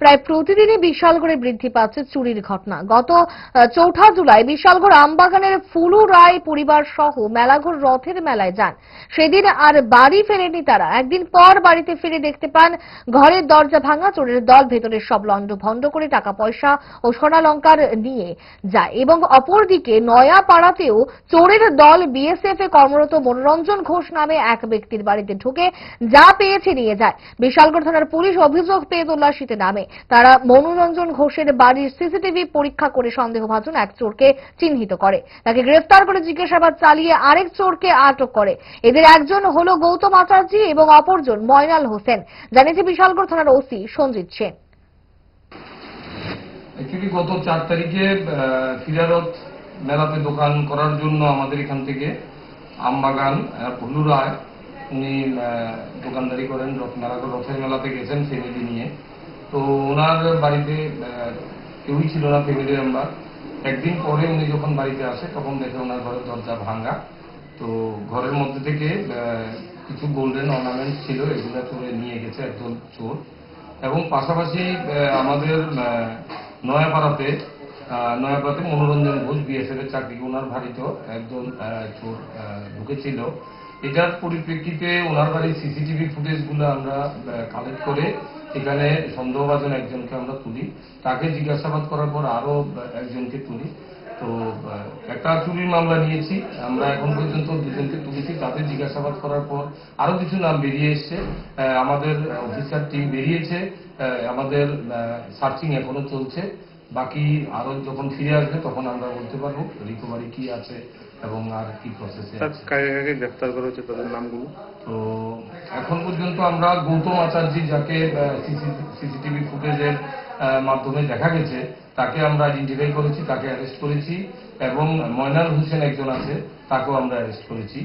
প্রায় প্রতিদিনই বিশালগড়ে বৃদ্ধি পাচ্ছে চুরির ঘটনা। গত ৪ঠা জুলাই বিশালগড় আমবাগানের ফুলু রায় পরিবার সহ মেলাঘর রথের মেলায় যান। সেদিন আর বাড়ি ফেরেনি তারা। একদিন পর বাড়িতে ফিরে দেখতে পান ঘরের দরজা ভাঙা, চোরের দল ভেতরের সব লন্ডভন্ড করে টাকা পয়সা ও সোনালংকার নিয়ে যায়। এবং অপরদিকে নয়াপাড়াতেও চোরের দল বিএসএফ এ কর্মরত মনোরঞ্জন ঘোষ নামে এক ব্যক্তির বাড়িতে ঢুকে যা পেয়েছে নিয়ে যায়। বিশালগড় থানার পুলিশ অভিযোগ পেয়ে তল্লাশিতে নামে। তারা মনোরঞ্জন ঘোষের বাড়ির সিসিটিভি পরীক্ষা করে সন্দেহভাজন এক চোরকে চিহ্নিত করে। তাকে গ্রেফতার করে জিজ্ঞাসাবাদ চালিয়ে আরেক চোরকে আটক করে। এদের একজন হলো গৌতম আচার্য এবং অপরজন ময়নাল হোসেন, জানিয়েছে বিশালগড় থানার ওসি সঞ্জিত সেন। গত 4 তারিখে ফিরারত মেলাতে দোকান করার জন্য আমাদের এখান থেকে আমবাগান ফুলু রায় উনি দোকানদারি করেন, মেলাঘর রথের মেলাতে গেছেন ফ্যামিলি নিয়ে। তো ওনার বাড়িতে কেউই ছিল না, ফ্যামিলি মেম্বার। একদিন পরে উনি যখন বাড়িতে আসে তখন দেখে ওনার ঘরের দরজা ভাঙা। তো ঘরের মধ্যে থেকে কিছু গোল্ডেন অর্নামেন্ট ছিল, এগুলো চোরে নিয়ে গেছে একজন চোর। এবং পাশাপাশি আমাদের নয়াপাড়াতে মনোরঞ্জন ঘোষ বিএসএফ এর চাকরি, ওনার বাড়িতেও একজন চোর ঢুকেছিল। এটার পরিপ্রেক্ষিতে ওনার বাড়ির সিসিটিভি ফুটেজগুলো আমরা কালেক্ট করে এখানে সন্দেহভাজন একজনকে আমরা তুলি। তাকে জিজ্ঞাসাবাদ করার পর আরো একজনকে তুলি। তো একটা চুরির মামলা নিয়েছি আমরা, এখন পর্যন্ত দুজনকে তুলেছি। তাদের জিজ্ঞাসাবাদ করার পর আরো কিছু নাম বেরিয়ে এসছে, আমাদের অফিসার টিম বেরিয়েছে, আমাদের সার্চিং এখনো চলছে। বাকি আরো যখন ফিরে আসবে তখন আমরা বলতে পারবো রিকভারি কি আছে এবং আর কি প্রসেসে আছে। কাকে গ্রেফতার করা হচ্ছে, তাদের নামগুলো? তো এখন পর্যন্ত আমরা গৌতম আচার্য, যাকে সিসিটিভি ফুটেজের মাধ্যমে দেখা গেছে, তাকে আমরা আইডেন্টিফাই করেছি, তাকে অ্যারেস্ট করেছি। এবং ময়নাল হোসেন একজন আছে, তাকেও আমরা অ্যারেস্ট করেছি।